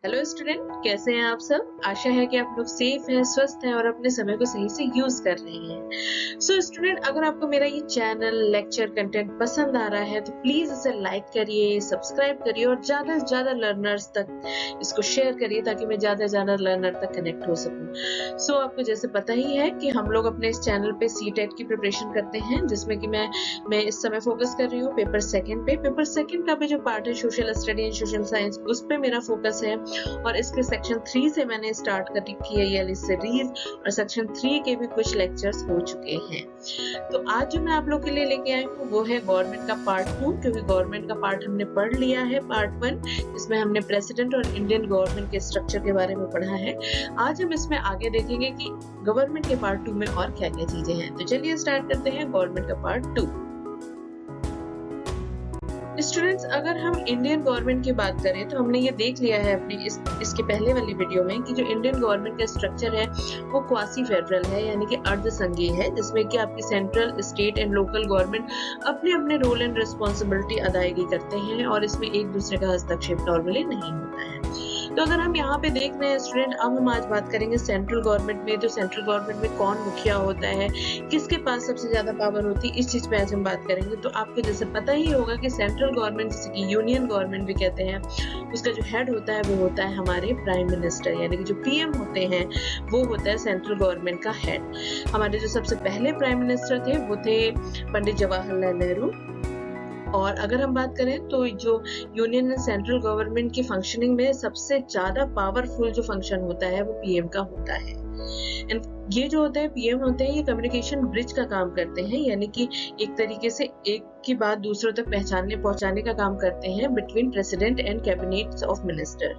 Hello student, कैसे हैं आप सब। आशा है कि आप लोग सेफ हैं, स्वस्थ हैं और अपने समय को सही से यूज कर रहे हैं। सो स्टूडेंट, अगर आपको मेरा ये चैनल लेक्चर कंटेंट पसंद आ रहा है तो प्लीज इसे लाइक करिए, सब्सक्राइब करिए और ज्यादा से ज्यादा लर्नर्स तक इसको शेयर करिए ताकि मैं ज्यादा से ज्यादा लर्नर तक कनेक्ट हो सकूं। सो आपको जैसे पता ही है कि हम लोग अपने इस चैनल पे सीटेट की प्रिपरेशन करते हैं, जिसमें कि मैं इस समय फोकस कर रही हूँ पेपर सेकंड पे। पेपर सेकंड का भी जो पार्ट है social study and social science, उस पे मेरा फोकस है और इसके सेक्शन 3 से मैंने स्टार्ट कर रखी है ये वाली सीरीज और सेक्शन 3 के भी कुछ लेक्चर्स हो चुके हैं। तो आज जो मैं आप लोग के लिए लेके आई हूँ वो है गवर्नमेंट का पार्ट 2, क्योंकि गवर्नमेंट का पार्ट हमने पढ़ लिया है पार्ट 1, जिसमें हमने प्रेसिडेंट और इंडियन गवर्नमेंट के स्ट्रक्चर के बारे में पढ़ा है। आज हम इसमें आगे देखेंगे कि गवर्नमेंट के पार्ट 2 में और क्या क्या चीजें हैं। तो चलिए स्टार्ट करते हैं गवर्नमेंट का पार्ट 2। स्टूडेंट्स, अगर हम इंडियन गवर्नमेंट की बात करें तो हमने ये देख लिया है अपनी इसके पहले वाली वीडियो में कि जो इंडियन गवर्नमेंट का स्ट्रक्चर है वो क्वासी फेडरल है, यानी कि अर्ध संघीय है, जिसमें कि आपकी central, state and local government अपने अपने रोल एंड रिस्पॉन्सिबिलिटी अदायगी करते हैं और इसमें एक दूसरे का हस्तक्षेप नॉर्मली नहीं होता है। तो अगर हम यहाँ पे देख रहे हैं स्टूडेंट, अब हम आज बात करेंगे सेंट्रल गवर्नमेंट में। तो सेंट्रल गवर्नमेंट में कौन मुखिया होता है, किसके पास सबसे ज्यादा पावर होती है, इस चीज पे आज हम बात करेंगे। तो आपको जैसे पता ही होगा कि सेंट्रल गवर्नमेंट, जिसे कि यूनियन गवर्नमेंट भी कहते हैं, उसका जो हेड होता है वो होता है हमारे प्राइम मिनिस्टर, यानी कि जो पीएम होते हैं वो होता है सेंट्रल गवर्नमेंट का हेड। हमारे जो सबसे पहले प्राइम मिनिस्टर थे वो थे पंडित जवाहरलाल नेहरू। और अगर हम बात करें तो जो यूनियन एंड सेंट्रल गवर्नमेंट की फंक्शनिंग में सबसे ज्यादा पावरफुल जो फंक्शन होता है वो पीएम का होता है। ये जो होते हैं पीएम होते हैं, ये कम्युनिकेशन ब्रिज का काम करते हैं, यानी कि एक तरीके से एक की बात दूसरों तक पहुंचाने का काम करते हैं between president and cabinet of minister.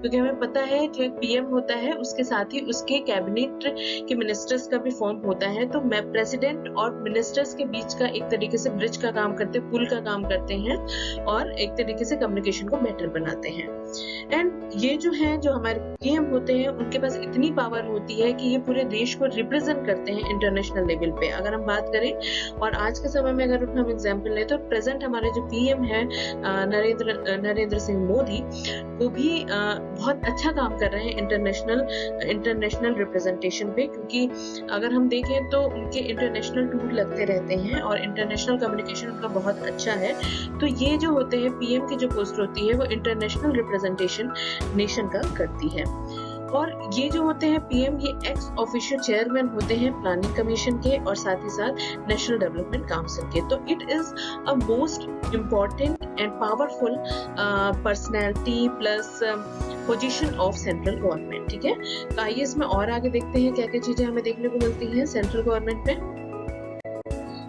क्योंकि हमें पता है जो एक पीएम होता है उसके साथ ही उसके कैबिनेट के मिनिस्टर्स का भी फॉर्म होता है। तो मैं प्रेसिडेंट और मिनिस्टर्स के बीच का एक तरीके से ब्रिज का काम करते हैं, पुल का काम करते हैं और एक तरीके से कम्युनिकेशन को बेटर बनाते हैं। एंड ये जो है, जो हमारे पीएम होते हैं, उनके पास इतनी पावर होती है कि ये पूरे देश को रिप्रेजेंट करते हैं इंटरनेशनल लेवल पे। अगर हम बात करें और आज के समय में अगर हम एग्जांपल ले तो प्रेजेंट हमारे जो पीएम है नरेंद्र सिंह मोदी, वो भी बहुत अच्छा काम कर रहे हैं इंटरनेशनल रिप्रेजेंटेशन पे। क्योंकि अगर हम देखें तो उनके इंटरनेशनल टूर लगते रहते हैं और इंटरनेशनल कम्युनिकेशन उनका बहुत अच्छा है। तो ये जो होते हैं पीएम की जो पोस्ट होती है वो इंटरनेशनल रिप्रेजेंटेशन नेशन का करती है। और ये जो होते हैं पीएम, ये एक्स ऑफिशियल चेयरमैन होते हैं प्लानिंग कमीशन के और साथ ही साथ नेशनल डेवलपमेंट काउंसिल के। तो it is a most important and powerful personality plus position of central government. ठीक है, तो आइए इसमें और आगे देखते हैं क्या क्या चीजें हमें देखने को मिलती हैं सेंट्रल गवर्नमेंट में।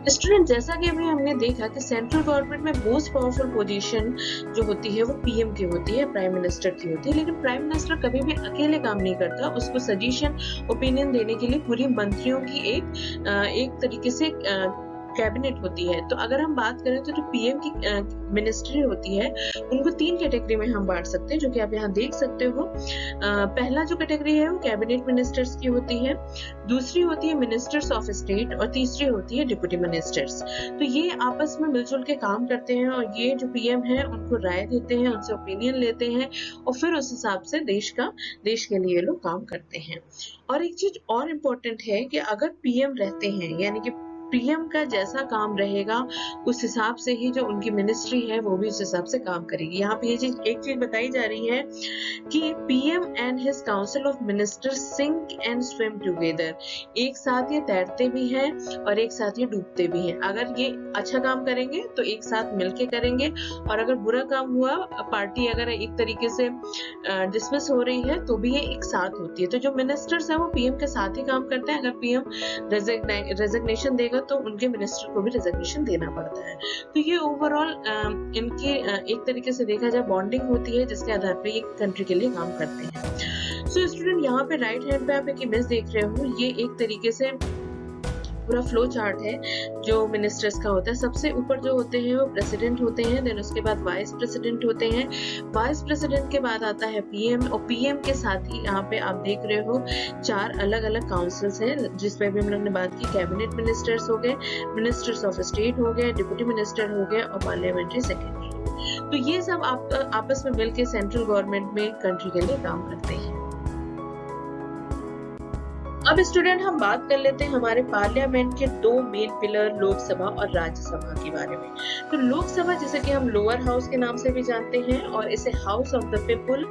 स्टूडेंट, जैसा कि अभी हमने देखा कि सेंट्रल गवर्नमेंट में मोस्ट पावरफुल पोजीशन जो होती है वो पीएम की होती है, प्राइम मिनिस्टर की होती है। लेकिन प्राइम मिनिस्टर कभी भी अकेले काम नहीं करता, उसको सजेशन, ओपिनियन देने के लिए पूरी मंत्रियों की एक तरीके से कैबिनेट होती है। तो अगर हम बात करें तो जो पीएम की मिनिस्ट्री होती है उनको 3 कैटेगरी में हम बांट सकते हैं, जो कि आप यहाँ देख सकते हो। पहला जो कैटेगरी है वो कैबिनेट मिनिस्टर्स की होती है, दूसरी होती है मिनिस्टर्स ऑफ स्टेट और तीसरी होती है डिप्टी मिनिस्टर्स। तो ये आपस में मिलजुल के काम करते हैं और ये जो पीएम है उनको राय देते हैं, उनसे ओपिनियन लेते हैं और फिर उस हिसाब से देश के लिए लोग काम करते हैं। और एक चीज और इम्पोर्टेंट है कि अगर पीएम रहते हैं, यानी कि पीएम का जैसा काम रहेगा उस हिसाब से ही जो उनकी मिनिस्ट्री है वो भी उस हिसाब से काम करेगी। यहाँ पे एक चीज बताई जा रही है कि PM and his council of ministers sink and swim together. एक साथ ये तैरते भी हैं और एक साथ ये डूबते भी हैं। अगर ये अच्छा काम करेंगे तो एक साथ मिलके करेंगे और अगर बुरा काम हुआ, पार्टी अगर एक तरीके से डिसमिस हो रही है तो भी ये एक साथ होती है। तो जो मिनिस्टर्स है वो पीएम के साथ ही काम करते हैं। अगर पीएम रेजिग्नेशन देगा तो उनके मिनिस्टर को भी रेजिग्नेशन देना पड़ता है। तो ये ओवरऑल इनकी एक तरीके से देखा जाए बॉन्डिंग होती है, जिसके आधार पे ये कंट्री के लिए काम करते हैं। सो स्टूडेंट, यहाँ पे राइट हैंड पे आप एक इमेज देख रहे हो, ये एक तरीके से पूरा फ्लो चार्ट है जो मिनिस्टर्स का होता है। सबसे ऊपर जो होते हैं वो प्रेसिडेंट होते हैं, देन उसके बाद वाइस प्रेसिडेंट होते हैं, वाइस प्रेसिडेंट के बाद आता है पीएम और पीएम के साथ ही यहाँ पे आप देख रहे हो 4 अलग अलग काउंसिल्स हैं, जिसपे भी हम लोग ने बात की। कैबिनेट मिनिस्टर्स हो गए, मिनिस्टर्स ऑफ स्टेट हो गए, डिप्टी मिनिस्टर हो गए और पार्लियामेंट्री सेक्रेटरी। तो ये सब आप आपस में मिलकर सेंट्रल गवर्नमेंट में कंट्री के लिए काम करते हैं। अब स्टूडेंट हम बात कर लेते हैं हमारे पार्लियामेंट के दो मेन पिलर, लोकसभा और राज्यसभा के बारे में। तो लोकसभा जिसे कि हम लोअर हाउस के नाम से भी जानते हैं और इसे हाउस ऑफ द पीपल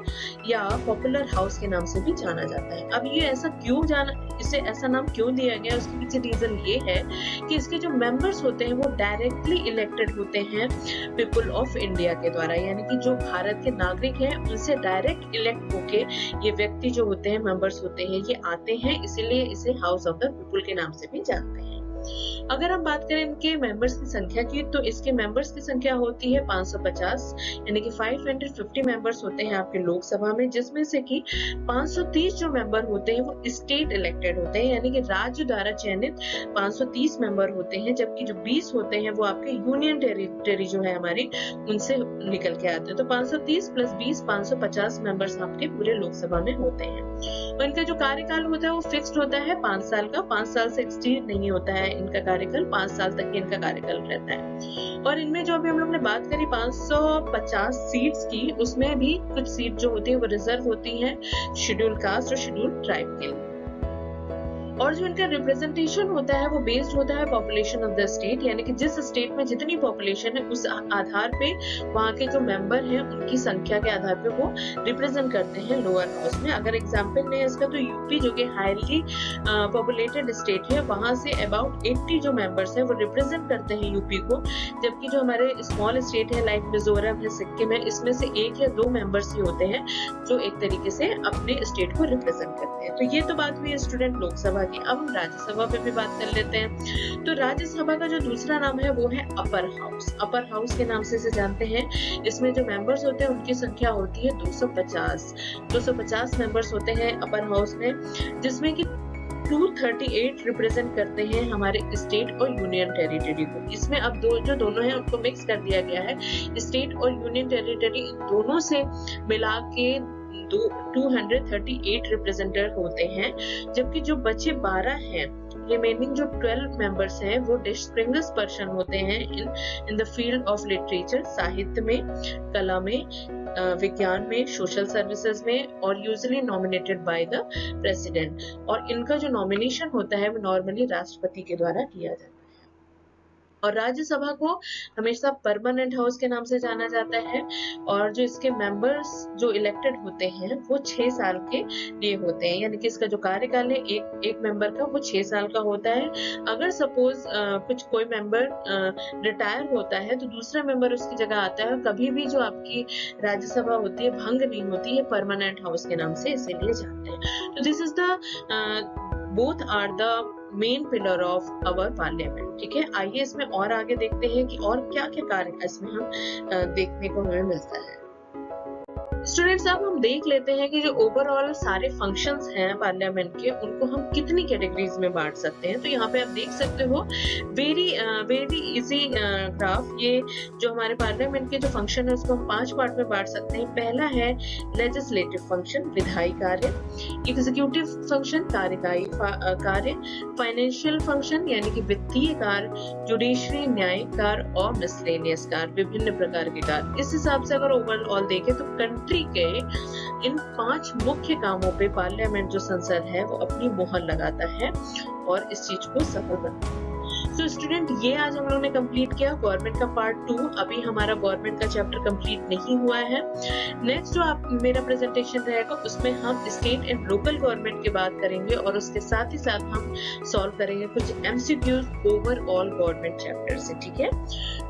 या पॉपुलर हाउस के नाम से भी जाना जाता है। अब ये इसे ऐसा नाम क्यों दिया गया, उसके पीछे रीजन ये है कि इसके जो मेंबर्स होते हैं वो डायरेक्टली इलेक्टेड होते हैं पीपल ऑफ इंडिया के द्वारा, यानी कि जो भारत के नागरिक हैं उनसे डायरेक्ट इलेक्ट होके ये व्यक्ति जो होते हैं, मेंबर्स होते हैं, ये आते हैं, इसीलिए इसे हाउस ऑफ द पीपल के नाम से भी जानते हैं। अगर हम बात करें इनके मेंबर्स की संख्या की, तो इसके मेंबर्स की संख्या होती है 550, यानी कि 550 मेंबर्स होते हैं आपके लोकसभा में, जिसमें से कि 530 जो मेंबर होते हैं वो स्टेट इलेक्टेड होते हैं, यानी कि राज्य द्वारा चयनित 530 मेंबर होते हैं, जबकि जो 20 होते हैं वो आपके यूनियन टेरिटरी जो है हमारी, उनसे निकल के आते हैं। तो 530 प्लस 20 550 मेंबर्स आपके पूरे लोकसभा में होते हैं। और इनका जो कार्यकाल होता है वो फिक्स्ड होता है 5 साल का, 5 साल से एक्सटीड नहीं होता है इनका कार्यकाल, 5 साल तक इनका कार्यकाल रहता है। और इनमें जो अभी हम लोग ने बात करी 550 सीट्स की, उसमें भी कुछ सीट जो होती है वो रिजर्व होती हैं शेड्यूल कास्ट और शेड्यूल ट्राइब के लिए। और जो इनका रिप्रेजेंटेशन होता है वो बेस्ड होता है पॉपुलेशन ऑफ द स्टेट, यानी कि जिस स्टेट में जितनी पॉपुलेशन है उस आधार पे वहाँ के जो मेंबर हैं उनकी संख्या के आधार पे वो रिप्रेजेंट करते हैं लोअर हाउस में। अगर एग्जांपल लें इसका, तो यूपी जो कि हाईली पॉपुलेटेड स्टेट है, वहां से अबाउट 80 जो मेंबर्स हैं वो रिप्रेजेंट करते हैं यूपी को, जबकि जो हमारे स्मॉल स्टेट है लाइक मिजोरम है, सिक्किम है, इसमें से 1 या 2 मेंबर्स ही होते हैं जो एक तरीके से अपने स्टेट को रिप्रेजेंट करते हैं। तो ये तो बात हुई स्टूडेंट लोकसभा। अब हम राज्यसभा पे भी बात कर लेते हैं। तो राज्यसभा का जो दूसरा नाम है वो है अपर हाउस। अपर हाउस के नाम से इसे जानते हैं। इसमें जो मेंबर्स होते हैं उनकी संख्या होती है 250 मेंबर्स होते हैं अपर हाउस में, जिसमें कि 238 रिप्रेजेंट करते हैं हमारे स्टेट और यूनियन टेरिटरी को। इसमें अब दोनों हैं उनको मिक्स कर दिया गया है। स्टेट और यूनियन टेरिटरी दोनों से मिला के 238 रिप्रेजेंटेटिव होते हैं, जबकि जो बचे 12 हैं, रिमेनिंग जो 12 मेंबर्स हैं वो डिस्टिंग्विश्ड पर्सन होते हैं in the field of literature, साहित्य में, कला में, विज्ञान में, सोशल सर्विसेज में, और usually nominated by the president. और इनका जो नॉमिनेशन होता है वो नॉर्मली राष्ट्रपति के द्वारा किया जाता है। और राज्यसभा को हमेशा परमानेंट हाउस के नाम से जाना जाता है, और जो इसके मेंबर्स जो इलेक्टेड होते हैं वो 6 साल के लिए होते हैं, यानी कि इसका जो कार्यकाल है एक मेंबर का वो 6 साल का होता है। अगर सपोज कोई मेंबर रिटायर होता है तो दूसरा मेंबर उसकी जगह आता है, और कभी भी जो आपकी राज्यसभा होती है भंग नहीं होती है, परमानेंट हाउस के नाम से इसीलिए जानते हैं। तो this is the both are the main pillar of our parliament. ठीक है, आइए इसमें और आगे देखते हैं कि और क्या क्या कार्य इसमें हम देखने को हमें मिलता है। स्टूडेंट्स, अब हम देख लेते हैं कि जो ओवरऑल सारे फंक्शंस हैं पार्लियामेंट के, उनको हम कितनी कैटेगरीज में बांट सकते हैं। तो यहाँ पे आप देख सकते हो वेरी इजी ग्राफ। ये जो हमारे पार्लियामेंट के जो फंक्शन है उसको हम 5 पार्ट में बांट सकते हैं। पहला है लेजिस्लेटिव फंक्शन, विधायी कार्य, एग्जीक्यूटिव फंक्शन, कार्यकारी कार्य, फाइनेंशियल फंक्शन यानी कि वित्तीय कार्य, जुडिशरी न्यायिक कार्य, और मिसलेनियस कार्य, विभिन्न प्रकार के कार्य। इस हिसाब से अगर ओवरऑल देखें तो कंट्री के इन 5 मुख्य कामों पे पार्लियामेंट जो संसद है वो अपनी मोहर लगाता है और इस चीज को सफल बनाता है। तो स्टूडेंट, ये आज हम लोग ने कंप्लीट किया गवर्नमेंट का पार्ट 2। अभी हमारा गवर्नमेंट का चैप्टर कंप्लीट नहीं हुआ है। नेक्स्ट जो मेरा प्रेजेंटेशन रहेगा उसमें हम स्टेट एंड लोकल गवर्नमेंट की बात करेंगे, और उसके साथ ही साथ हम सॉल्व करेंगे कुछ एमसीक्यूज ओवरऑल गवर्नमेंट चैप्टर से। ठीक है,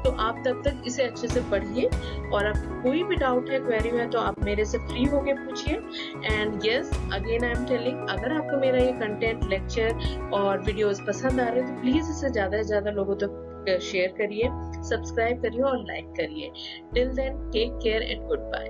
तो आप तब तक इसे अच्छे से पढ़िए, और आपको कोई भी डाउट है, क्वेरी है, तो आप मेरे से फ्री होके पूछिए। And yes, again I am telling, अगर आपको मेरा ये कंटेंट, लेक्चर और वीडियोस पसंद आ रहे हैं तो प्लीज इसे ज्यादा से ज्यादा लोगों तक शेयर करिए, सब्सक्राइब करिए और लाइक करिए। Till then, take care and good bye.